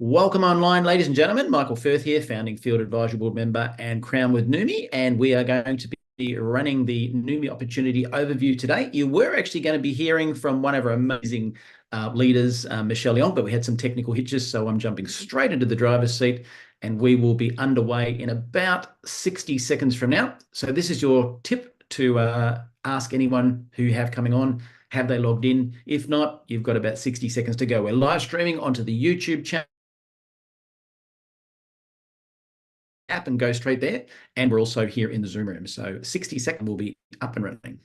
Welcome online, ladies and gentlemen. Michael Firth here, founding Field Advisory Board member and Crown with Neumi, and we are going to be running the Neumi Opportunity Overview today. You were actually going to be hearing from one of our amazing leaders, Michelle Young, but we had some technical hitches, so I'm jumping straight into the driver's seat, and we will be underway in about 60 seconds from now. So this is your tip to ask anyone who you have coming on, have they logged in? If not, you've got about 60 seconds to go. We're live streaming onto the YouTube channel app and go straight there. And we're also here in the Zoom room. So 60 seconds will be up and running.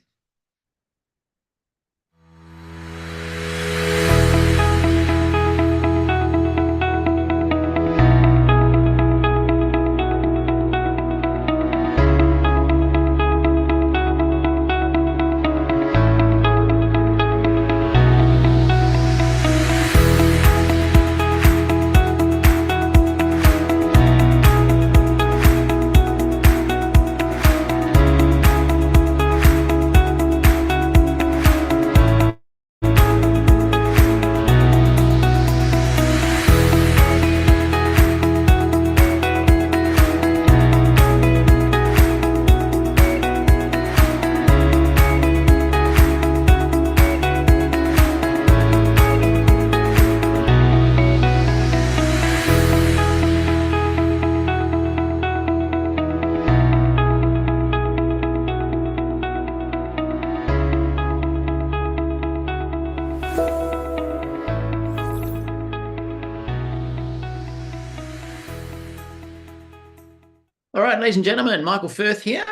All right, ladies and gentlemen, Michael Firth here,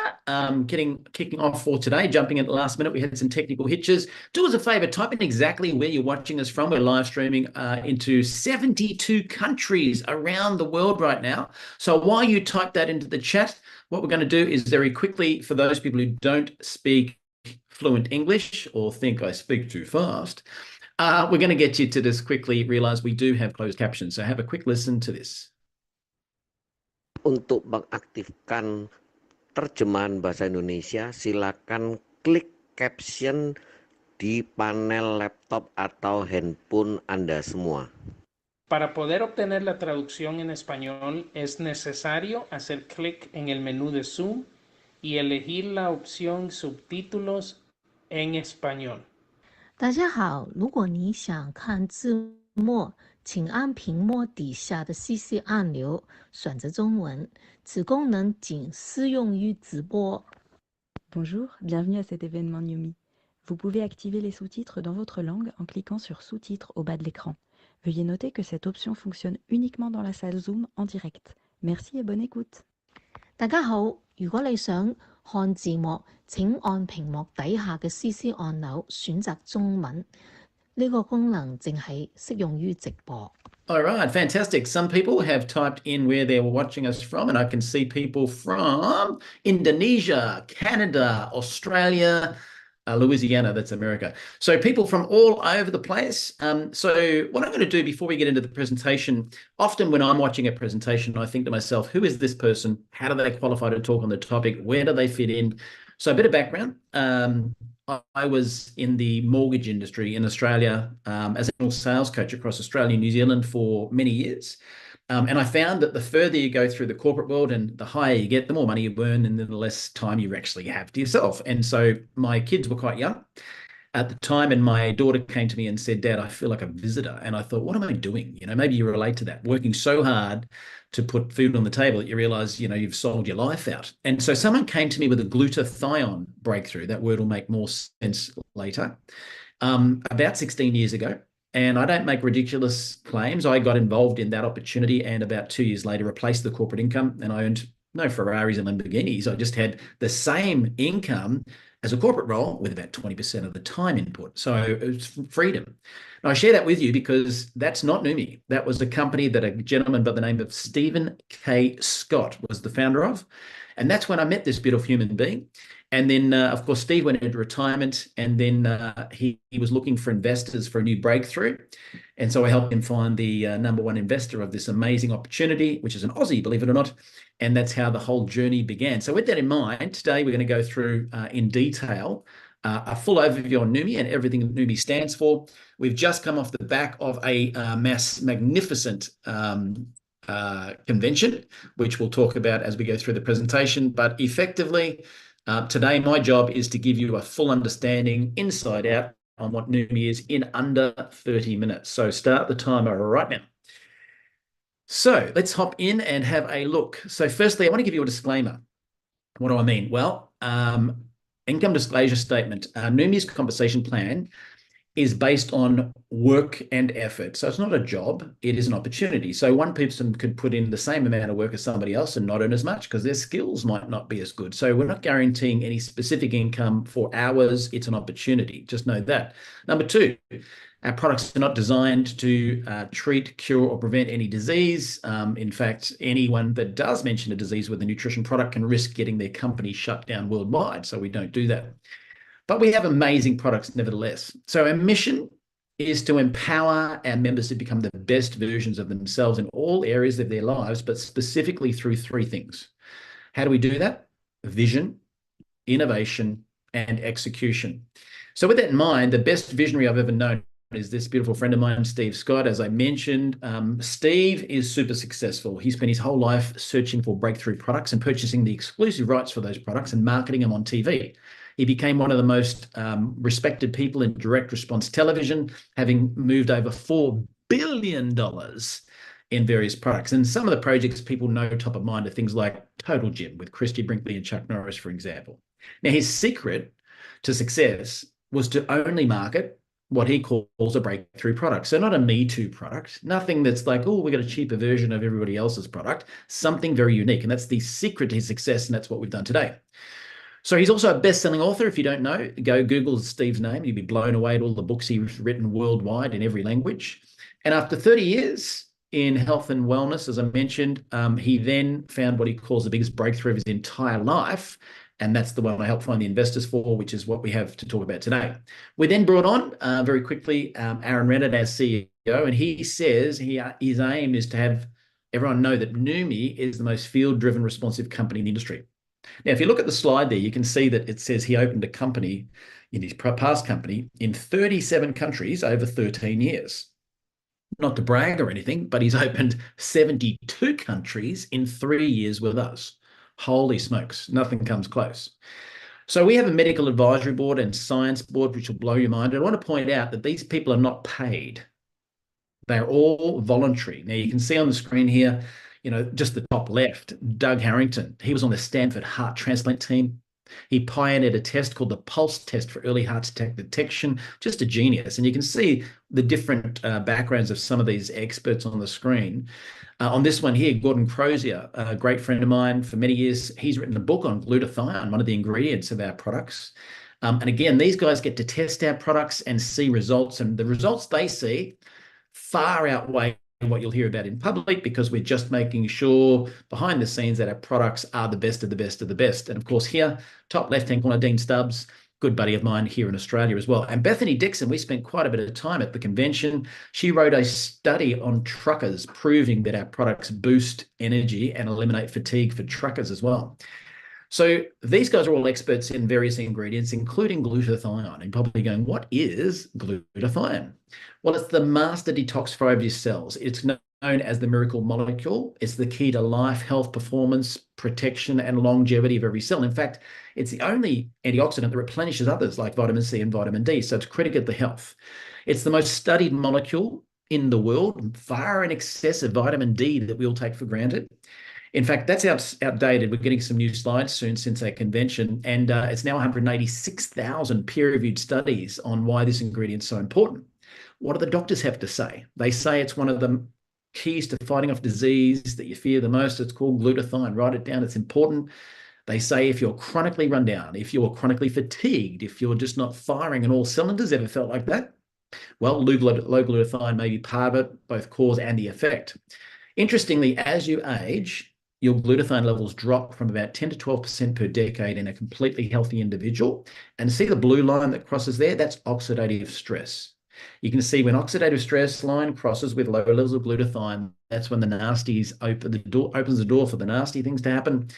kicking off for today, jumping at the last minute. We had some technical hitches. Do us a favor, type in exactly where you're watching us from. We're live streaming into 72 countries around the world right now. So while you type that into the chat, what we're going to do is very quickly, for those people who don't speak fluent English or think I speak too fast, we're going to get you to just quickly realize we do have closed captions. So have a quick listen to this. Untuk mengaktifkan terjemahan bahasa Indonesia, silakan klik caption di panel laptop atau handphone Anda semua. Para poder obtener la traducción en español, es necesario hacer clic en el menú de Zoom y elegir la opción Subtítulos en español. 大家好，如果你想看字幕，请按屏幕底下的 CC 按钮，选择中文。此功能仅适用于直播。Bonjour, bienvenue à cet événement Neumi. Vous pouvez activer les sous-titres dans votre langue en cliquant sur Sous-titres au bas de l'écran. Veuillez noter que cette option fonctionne uniquement dans la salle Zoom en direct. Merci et bonne écoute. 大家好，如果你想看字幕，請按屏幕底下嘅 CC 按鈕選擇中文。呢個功能淨係適用於直播。All right, fantastic. Some people have typed in where they're watching us from, and I can see people from Indonesia, Canada, Australia, Louisiana, that's America. So people from all over the place. So what I'm going to do before we get into the presentation, often when I'm watching a presentation, I think to myself, who is this person? How do they qualify to talk on the topic? Where do they fit in? So a bit of background. I was in the mortgage industry in Australia as a sales coach across Australia and New Zealand for many years. And I found that the further you go through the corporate world and the higher you get, the more money you earn and then the less time you actually have to yourself. And so my kids were quite young at the time, and my daughter came to me and said, Dad, I feel like a visitor. And I thought, what am I doing? You know, maybe you relate to that, working so hard to put food on the table that you realize, you know, you've sold your life out. And so someone came to me with a glutathione breakthrough. That word will make more sense later. About 16 years ago. And I don't make ridiculous claims. I got involved in that opportunity and about 2 years later replaced the corporate income, and I earned no Ferraris and Lamborghinis. I just had the same income as a corporate role with about 20% of the time input. So it's freedom. Now, I share that with you because that's not Neumi. That was a company that a gentleman by the name of Stephen K. Scott was the founder of. And that's when I met this beautiful human being. And then, of course, Steve went into retirement, and then he was looking for investors for a new breakthrough. And so I helped him find the #1 investor of this amazing opportunity, which is an Aussie, believe it or not. And that's how the whole journey began. So with that in mind, today we're going to go through in detail a full overview on Neumi and everything that Neumi stands for. We've just come off the back of a magnificent convention, which we'll talk about as we go through the presentation. But effectively, today my job is to give you a full understanding inside out on what Neumi is in under 30 minutes. So start the timer right now. So let's hop in and have a look. So firstly, I want to give you a disclaimer. What do I mean? Well, income disclosure statement. Neumi's compensation plan is based on work and effort. So it's not a job, it is an opportunity. So one person could put in the same amount of work as somebody else and not earn as much because their skills might not be as good. So we're not guaranteeing any specific income for hours. It's an opportunity. Just know that. Number two, our products are not designed to treat, cure, or prevent any disease. In fact, anyone that does mention a disease with a nutrition product can risk getting their company shut down worldwide. So we don't do that. But we have amazing products nevertheless. So our mission is to empower our members to become the best versions of themselves in all areas of their lives, but specifically through three things. How do we do that? Vision, innovation, and execution. So with that in mind, the best visionary I've ever known is this beautiful friend of mine, Steve Scott. As I mentioned, Steve is super successful. He spent his whole life searching for breakthrough products and purchasing the exclusive rights for those products and marketing them on TV. He became one of the most respected people in direct response television, having moved over $4 billion in various products. And some of the projects people know top of mind are things like Total Gym with Christy Brinkley and Chuck Norris, for example. Now, his secret to success was to only market what he calls a breakthrough product. So not a Me Too product, nothing that's like, oh, we got a cheaper version of everybody else's product, something very unique. And that's the secret to his success. And that's what we've done today. So he's also a best-selling author. If you don't know, go Google Steve's name. You'll be blown away at all the books he's written worldwide in every language. And after 30 years in health and wellness, as I mentioned, he then found what he calls the biggest breakthrough of his entire life. And that's the one I helped find the investors for, which is what we have to talk about today. We then brought on very quickly Aaron Rennett, our CEO, and he says his aim is to have everyone know that Neumi is the most field-driven, responsive company in the industry. Now, if you look at the slide there, you can see that it says he opened a company in his past company in 37 countries over 13 years. Not to brag or anything, but he's opened 72 countries in 3 years with us. Holy smokes, nothing comes close. So we have a medical advisory board and science board, which will blow your mind. I want to point out that these people are not paid. They're all voluntary. Now, you can see on the screen here, just the top left, Doug Harrington. He was on the Stanford heart transplant team. He pioneered a test called the Pulse test for early heart attack detection. Just a genius. And you can see the different backgrounds of some of these experts on the screen. On this one here, Gordon Crozier, a great friend of mine for many years, he's written a book on glutathione, one of the ingredients of our products. And again, these guys get to test our products and see results. And the results they see far outweigh what you'll hear about in public, because we're just making sure behind the scenes that our products are the best of the best of the best. And of course here, top left-hand corner, Dean Stubbs, good buddy of mine here in Australia as well. And Bethany Dixon, we spent quite a bit of time at the convention. She wrote a study on truckers proving that our products boost energy and eliminate fatigue for truckers as well. So these guys are all experts in various ingredients, including glutathione. And you're probably going, what is glutathione? Well, it's the master detoxifier of your cells. It's known as the miracle molecule. It's the key to life, health, performance, protection, and longevity of every cell. In fact, it's the only antioxidant that replenishes others like vitamin C and vitamin D. So it's critical to health. It's the most studied molecule in the world, far in excess of vitamin D that we all take for granted. In fact, that's outdated. We're getting some new slides soon since our convention, and it's now 186,000 peer-reviewed studies on why this ingredient is so important. What do the doctors have to say? They say it's one of the keys to fighting off disease that you fear the most. It's called glutathione. Write it down. It's important. They say if you're chronically run down, if you're chronically fatigued, if you're just not firing on all cylinders, ever felt like that? Well, low glutathione may be part of it, both cause and the effect. Interestingly, as you age, your glutathione levels drop from about 10 to 12% per decade in a completely healthy individual. And see the blue line that crosses there? That's oxidative stress. You can see when oxidative stress line crosses with low levels of glutathione, that's when the nasties opens the door for the nasty things to happen.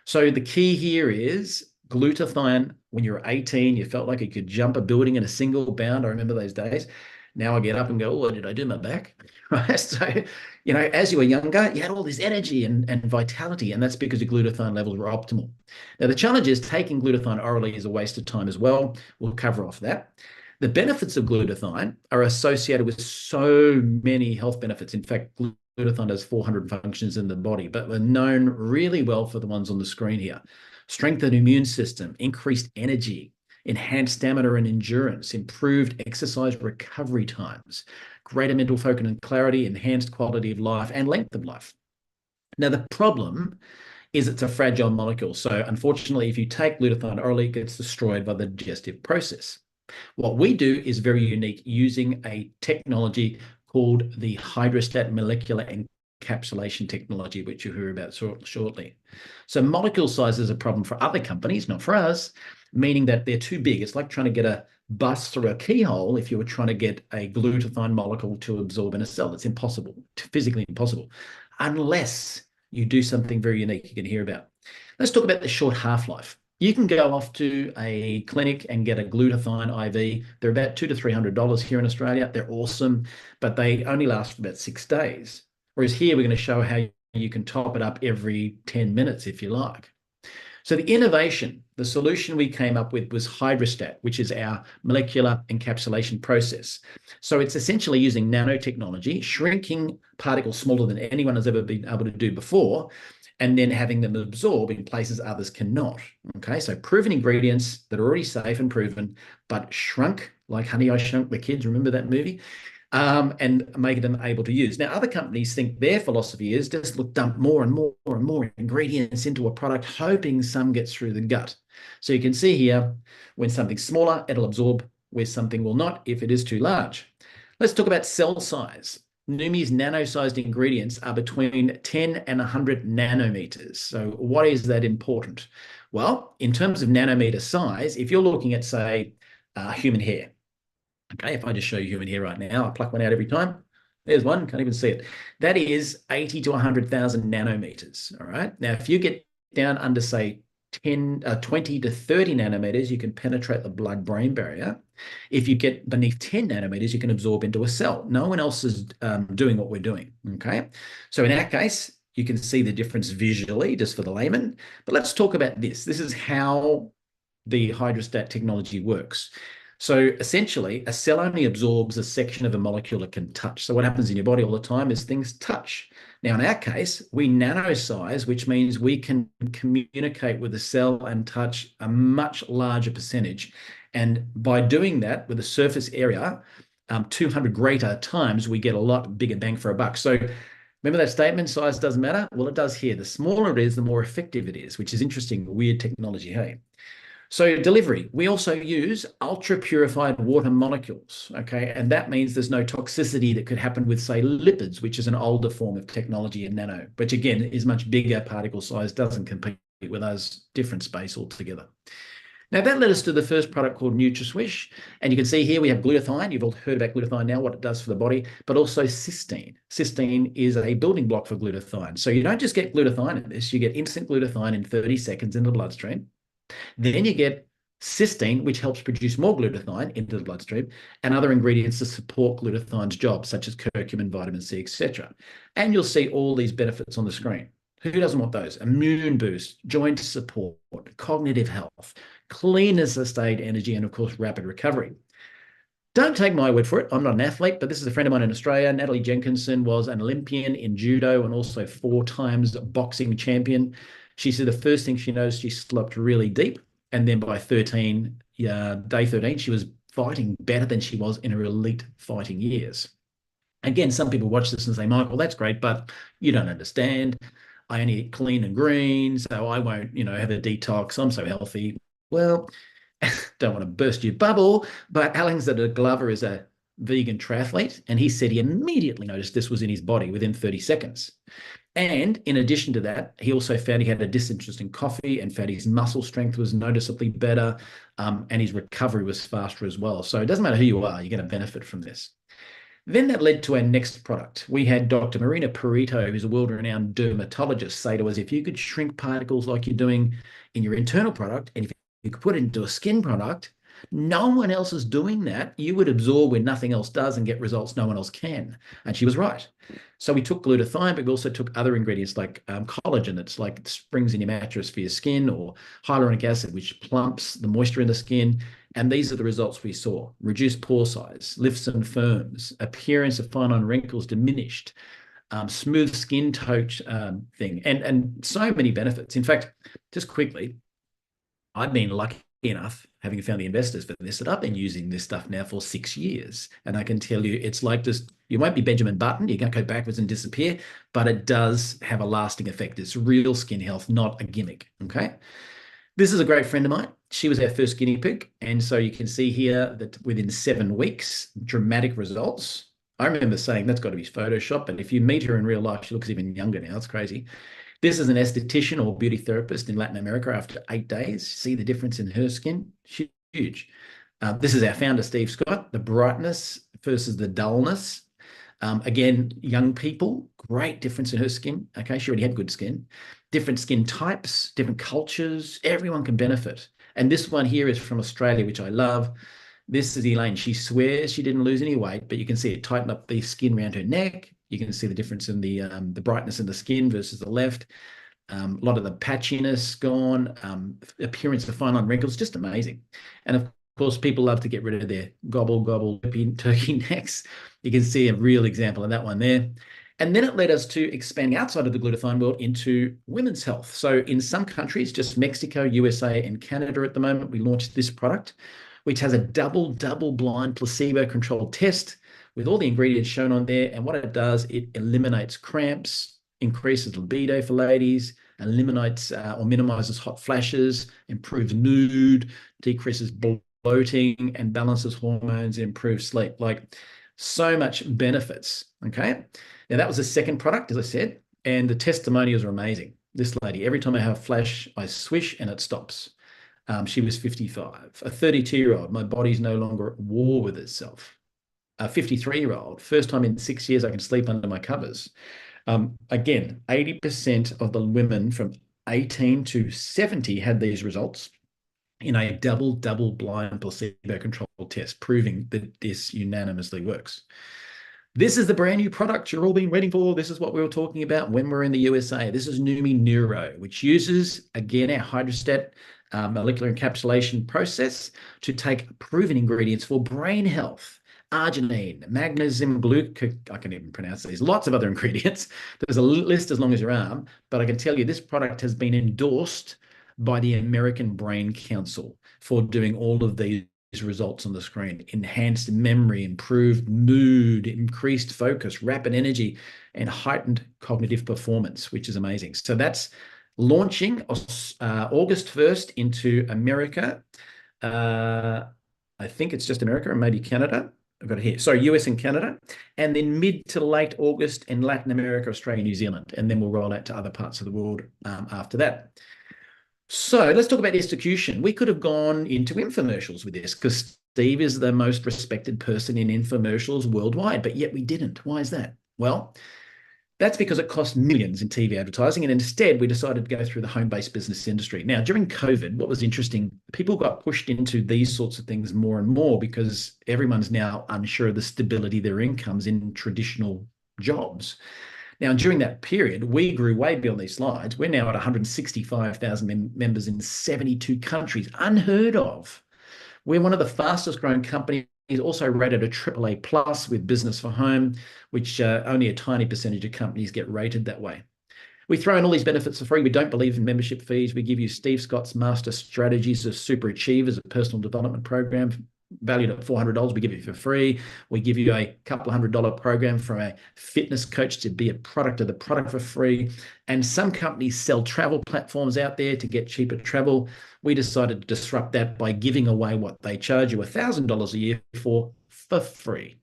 So the key here is Glutathione, when you were 18, you felt like you could jump a building in a single bound. I remember those days. Now I get up and go, oh, did I do my back? Right. So, as you were younger, you had all this energy and vitality, and that's because your glutathione levels were optimal. Now, the challenge is taking glutathione orally is a waste of time as well. We'll cover off that. The benefits of glutathione are associated with so many health benefits. In fact, glutathione has 400 functions in the body, but we're known really well for the ones on the screen here. Strengthened immune system, increased energy, enhanced stamina and endurance, improved exercise recovery times, greater mental focus and clarity, enhanced quality of life and length of life. Now, the problem is it's a fragile molecule. So unfortunately, if you take glutathione orally, it gets destroyed by the digestive process. What we do is very unique, using a technology called the hydrostat molecular encapsulation technology, which you'll hear about shortly. So molecule size is a problem for other companies, not for us, meaning that they're too big. It's like trying to get a bus through a keyhole if you were trying to get a glutathione molecule to absorb in a cell. It's impossible, physically impossible, unless you do something very unique you can hear about. Let's talk about the short half-life. You can go off to a clinic and get a glutathione IV. They're about $200 to $300 here in Australia. They're awesome, but they only last for about 6 days. Whereas here, we're going to show how you can top it up every 10 minutes if you like. So the innovation, the solution we came up with was hydrostat, which is our molecular encapsulation process. So it's essentially using nanotechnology, shrinking particles smaller than anyone has ever been able to do before, and then having them absorb in places others cannot. Okay, so proven ingredients that are already safe and proven, but shrunk like Honey, I Shrunk the Kids. Remember that movie? And make them able to use. Now, other companies think their philosophy is just dump more and more and more ingredients into a product, hoping some gets through the gut. So you can see here, when something's smaller, it'll absorb, where something will not if it is too large. Let's talk about cell size. Neumi's nano-sized ingredients are between 10 and 100 nanometers. So why is that important? Well, in terms of nanometer size, if you're looking at, say, human hair, okay, if I just show you human hair right now, I pluck one out every time. There's one, can't even see it. That is 80 to 100,000 nanometers, all right? Now, if you get down under, say, 20 to 30 nanometers, you can penetrate the blood-brain barrier. If you get beneath 10 nanometers, you can absorb into a cell. No one else is doing what we're doing, okay? So in our case, you can see the difference visually, just for the layman. But let's talk about this. This is how the hydrostat technology works. So essentially, a cell only absorbs a section of a molecule it can touch. So what happens in your body all the time is things touch. Now, in our case, we nanosize, which means we can communicate with the cell and touch a much larger percentage. And by doing that with a surface area, 200 greater times, we get a lot bigger bang for a buck. So remember that statement, size doesn't matter? Well, it does here. The smaller it is, the more effective it is, which is interesting, weird technology, hey? So delivery, we also use ultra purified water molecules, okay? And that means there's no toxicity that could happen with, say, lipids, which is an older form of technology in nano, which again is much bigger particle size, doesn't compete with us, different space altogether. Now that led us to the first product called NutraSwish. And you can see here we have glutathione. You've all heard about glutathione now, what it does for the body, but also cysteine. Cysteine is a building block for glutathione. So you don't just get glutathione in this, you get instant glutathione in 30 seconds in the bloodstream. Then you get cysteine, which helps produce more glutathione into the bloodstream, and other ingredients to support glutathione's job, such as curcumin, vitamin C, etc. And you'll see all these benefits on the screen. Who doesn't want those? Immune boost, joint support, cognitive health, cleaner sustained energy, and of course, rapid recovery. Don't take my word for it. I'm not an athlete, but this is a friend of mine in Australia. Natalie Jenkinson was an Olympian in judo and also 4 times boxing champion. She said the first thing she knows, she slept really deep. And then by day 13, she was fighting better than she was in her elite fighting years. Again, some people watch this and say, Michael, that's great, but you don't understand. I only eat clean and green, so I won't, have a detox. I'm so healthy. Well, don't want to burst your bubble, but Alexander Glover is a vegan triathlete, and he said he immediately noticed this was in his body within 30 seconds. And in addition to that, he also found he had a disinterest in coffee and found his muscle strength was noticeably better, and his recovery was faster as well. So it doesn't matter who you are, you're going to benefit from this. Then that led to our next product. We had Dr. Marina Perito, who's a world-renowned dermatologist, say to us, if you could shrink particles like you're doing in your internal product, and if you could put it into a skin product, no one else is doing that. You would absorb when nothing else does and get results no one else can. And she was right. So we took glutathione, but we also took other ingredients like collagen. It's like springs in your mattress for your skin, or hyaluronic acid, which plumps the moisture in the skin. And these are the results we saw: reduced pore size, lifts and firms, appearance of fine line wrinkles diminished, smooth skin tone thing, and so many benefits. In fact, just quickly, I've been lucky enough, having found the investors for this, that I've been using this stuff now for 6 years. And I can tell you, it's like just, you won't be Benjamin Button, you can't go backwards and disappear, but it does have a lasting effect. It's real skin health, not a gimmick, okay? This is a great friend of mine. She was our first guinea pig. And so you can see here that within 7 weeks, dramatic results. I remember saying that's got to be Photoshop, but if you meet her in real life, she looks even younger now. It's crazy. This is an esthetician or beauty therapist in Latin America after 8 days. See the difference in her skin? Huge. This is our founder, Steve Scott, the brightness versus the dullness. Again, young people, great difference in her skin. Okay, she already had good skin. Different skin types, different cultures, everyone can benefit. And this one here is from Australia, which I love. This is Elaine. She swears she didn't lose any weight, but you can see it tighten up the skin around her neck. You can see the difference in the brightness in the skin versus the left. A lot of the patchiness gone, appearance of fine line wrinkles, just amazing. And of course, people love to get rid of their gobble turkey necks. You can see a real example of that one there. And then it led us to expanding outside of the glutathione world into women's health. So in some countries, just Mexico, USA, and Canada at the moment, we launched this product, which has a double-blind placebo-controlled test with all the ingredients shown on there. And what it does, it eliminates cramps, increases libido for ladies, eliminates or minimizes hot flashes, improves mood, decreases bloating, and balances hormones, improves sleep. Like, so much benefits, okay? Now, that was the second product, as I said, and the testimonials are amazing. This lady, every time I have a flash, I swish and it stops. She was 55. A 32-year-old, my body's no longer at war with itself. A 53-year-old, first time in 6 years I can sleep under my covers. Again, 80% of the women from 18 to 70 had these results in a double-blind placebo-controlled test, proving that this unanimously works. This is the brand new product you're all been waiting for. This is what we were talking about when we're in the USA. This is Neumi Neuro, which uses, again, our hydrostat molecular encapsulation process to take proven ingredients for brain health. Arginine, magnesium, I can even pronounce these, lots of other ingredients. There's a list as long as your arm, but I can tell you this product has been endorsed by the American Brain Council for doing all of these results on the screen: enhanced memory, improved mood, increased focus, rapid energy, and heightened cognitive performance, which is amazing. So that's launching August 1st into America. I think it's just America and maybe Canada. I've got it here. Sorry, US and Canada. And then mid to late August in Latin America, Australia, New Zealand. And then we'll roll out to other parts of the world after that. So let's talk about execution. We could have gone into infomercials with this because Steve is the most respected person in infomercials worldwide, but yet we didn't. Why is that? Well, that's because it costs millions in TV advertising, and instead we decided to go through the home-based business industry. Now, during COVID, what was interesting, people got pushed into these sorts of things more and more because everyone's now unsure of the stability of their incomes in traditional jobs. Now, during that period, we grew way beyond these slides. We're now at 165,000 members in 72 countries, unheard of. We're one of the fastest growing companies, also rated a AAA plus with Business for Home, which only a tiny percentage of companies get rated that way. We throw in all these benefits for free. We don't believe in membership fees. We give you Steve Scott's Master Strategies of Super Achievers, a personal development program valued at $400. We give you for free. We give you a couple of $100 program from a fitness coach to be a product of the product for free. And some companies sell travel platforms out there to get cheaper travel. We decided to disrupt that by giving away what they charge you $1,000 a year for free.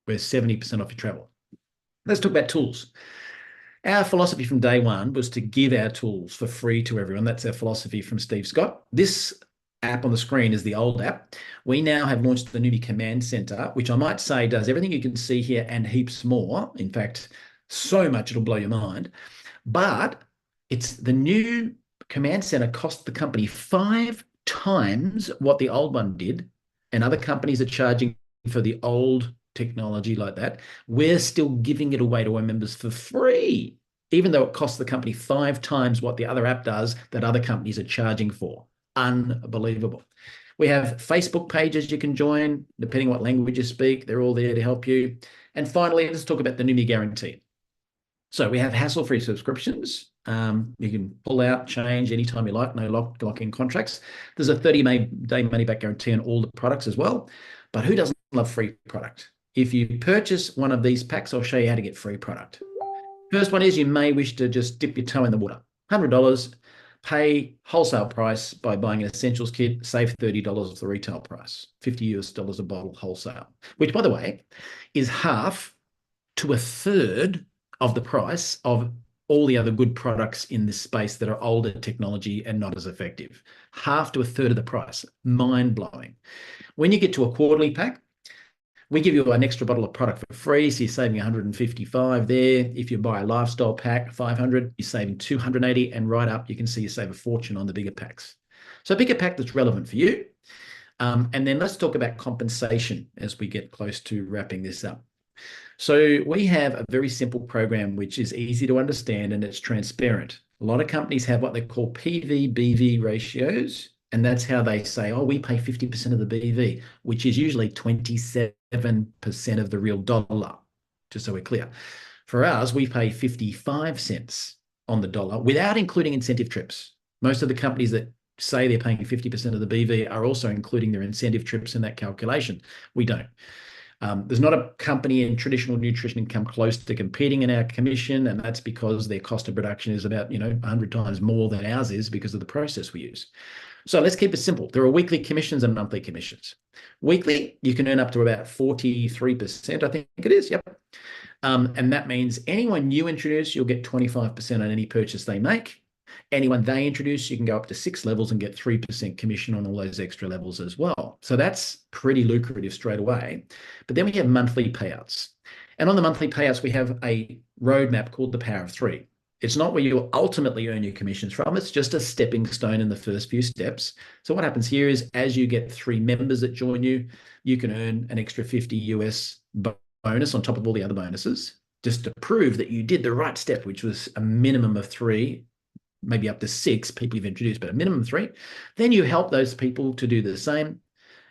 We're 70% off your travel. Let's talk about tools. Our philosophy from day one was to give our tools for free to everyone. That's our philosophy from Steve Scott. This app on the screen is the old app. We now have launched the Neumi Command Center, which I might say does everything you can see here and heaps more. In fact, so much it'll blow your mind. But it's the new Command Center cost the company 5 times what the old one did, and other companies are charging for the old technology like that. We're still giving it away to our members for free, even though it costs the company 5 times what the other app does that other companies are charging for. Unbelievable. We have Facebook pages you can join, depending on what language you speak. They're all there to help you. And finally, let's talk about the Neumi Guarantee. So we have hassle-free subscriptions. You can pull out, change anytime you like, no lock-in contracts. There's a 30-day money-back guarantee on all the products as well. But who doesn't love free product? If you purchase one of these packs, I'll show you how to get free product. First one is you may wish to just dip your toe in the water. $100, pay wholesale price by buying an essentials kit, save $30 of the retail price, $50 a bottle wholesale, which, by the way, is half to a third of the price of all the other good products in this space that are older technology and not as effective. Half to a third of the price. Mind-blowing. When you get to a quarterly pack, we give you an extra bottle of product for free, so you're saving 155 there. If you buy a lifestyle pack, 500, you're saving 280, and right up, you can see you save a fortune on the bigger packs. So pick a pack that's relevant for you. And then let's talk about compensation as we get close to wrapping this up. So we have a very simple program which is easy to understand and it's transparent. A lot of companies have what they call PV-BV ratios, and that's how they say, oh, we pay 50% of the BV, which is usually 27% of the real dollar, just so we're clear. For ours, we pay 55 cents on the dollar without including incentive trips. Most of the companies that say they're paying 50% of the BV are also including their incentive trips in that calculation. We don't. There's not a company in traditional nutrition come close to competing in our commission, and that's because their cost of production is about 100 times more than ours is because of the process we use. So let's keep it simple. There are weekly commissions and monthly commissions. Weekly, you can earn up to about 43%, I think it is. Yep. And that means anyone you introduce, you'll get 25% on any purchase they make. Anyone they introduce, you can go up to 6 levels and get 3% commission on all those extra levels as well. So that's pretty lucrative straight away. But then we have monthly payouts. And on the monthly payouts, we have a roadmap called the Power of Three. It's not where you'll ultimately earn your commissions from. It's just a stepping stone in the first few steps. So what happens here is as you get 3 members that join you, you can earn an extra 50 US bonus on top of all the other bonuses, just to prove that you did the right step, which was a minimum of 3, maybe up to 6 people you've introduced, but a minimum of 3. Then you help those people to do the same.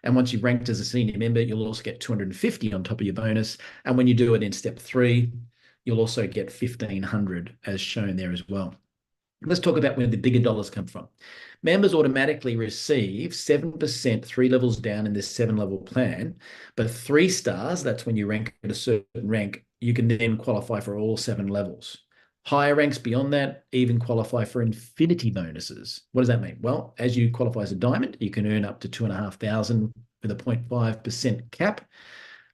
And once you've ranked as a senior member, you'll also get 250 on top of your bonus. And when you do it in step 3, you'll also get 1,500 as shown there as well. Let's talk about where the bigger dollars come from. Members automatically receive 7% 3 levels down in this 7-level plan, but 3 stars, that's when you rank at a certain rank, you can then qualify for all 7 levels. Higher ranks beyond that even qualify for infinity bonuses. What does that mean? Well, as you qualify as a diamond, you can earn up to 2,500 with a 0.5% cap.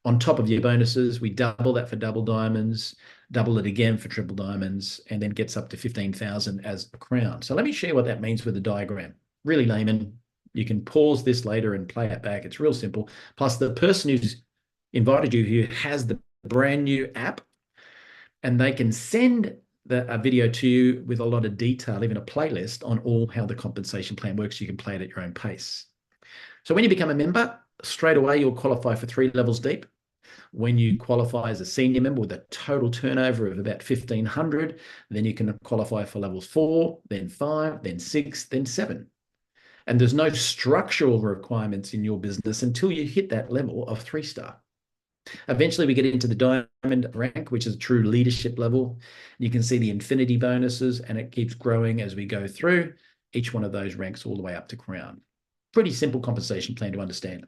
On top of your bonuses, we double that for double diamonds, double it again for triple diamonds, and then gets up to 15,000 as a crown. So let me show you what that means with the diagram. Really layman. You can pause this later and play it back. It's real simple. Plus, the person who's invited you here has the brand new app, and they can send a video to you with a lot of detail, even a playlist on all how the compensation plan works. You can play it at your own pace. So when you become a member, straight away you'll qualify for 3 levels deep. When you qualify as a senior member with a total turnover of about 1,500, then you can qualify for levels 4, then 5, then 6, then 7. And there's no structural requirements in your business until you hit that level of 3-star. Eventually, we get into the diamond rank, which is a true leadership level. You can see the infinity bonuses, and it keeps growing as we go through. Each one of those ranks all the way up to crown. Pretty simple compensation plan to understand.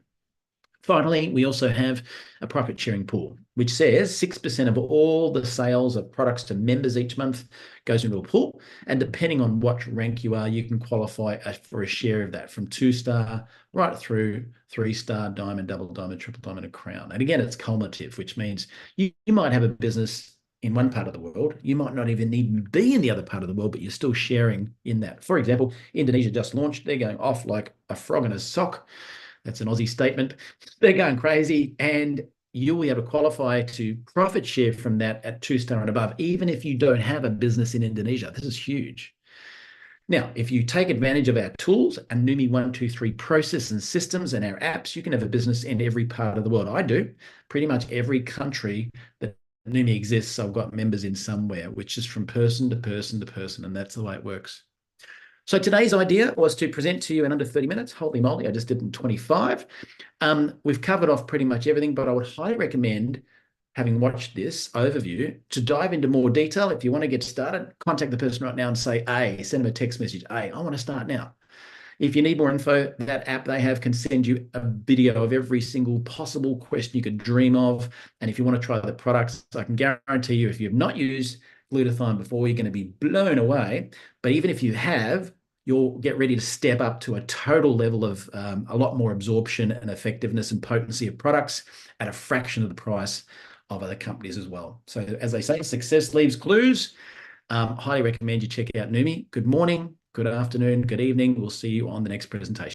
Finally, we also have a profit sharing pool, which says 6% of all the sales of products to members each month goes into a pool. And depending on what rank you are, you can qualify for a share of that from 2-star right through 3-star, diamond, double diamond, triple diamond, and crown. And again, it's cumulative, which means you might have a business in one part of the world, you might not even need to be in the other part of the world, but you're still sharing in that. For example, Indonesia just launched. They're going off like a frog in a sock. That's an Aussie statement. They're going crazy, and you'll be able to qualify to profit share from that at 2-star and above, even if you don't have a business in Indonesia. This is huge. Now, if you take advantage of our tools, and Neumi 123 process and systems and our apps, you can have a business in every part of the world. I do. Pretty much every country that Neumi exists, I've got members in somewhere, which is from person to person to person, and that's the way it works. So today's idea was to present to you in under 30 minutes. Holy moly, I just did in 25. We've covered off pretty much everything, but I would highly recommend, having watched this overview, to dive into more detail. If you want to get started, contact the person right now and say, hey, send them a text message. Hey, I want to start now. If you need more info, that app they have can send you a video of every single possible question you could dream of. And if you want to try the products, I can guarantee you, if you've not used glutathione before, you're going to be blown away. But even if you have, you'll get ready to step up to a total level of a lot more absorption and effectiveness and potency of products at a fraction of the price of other companies as well. So as they say, success leaves clues. Highly recommend you check out Neumi. Good morning, good afternoon, good evening. We'll see you on the next presentation.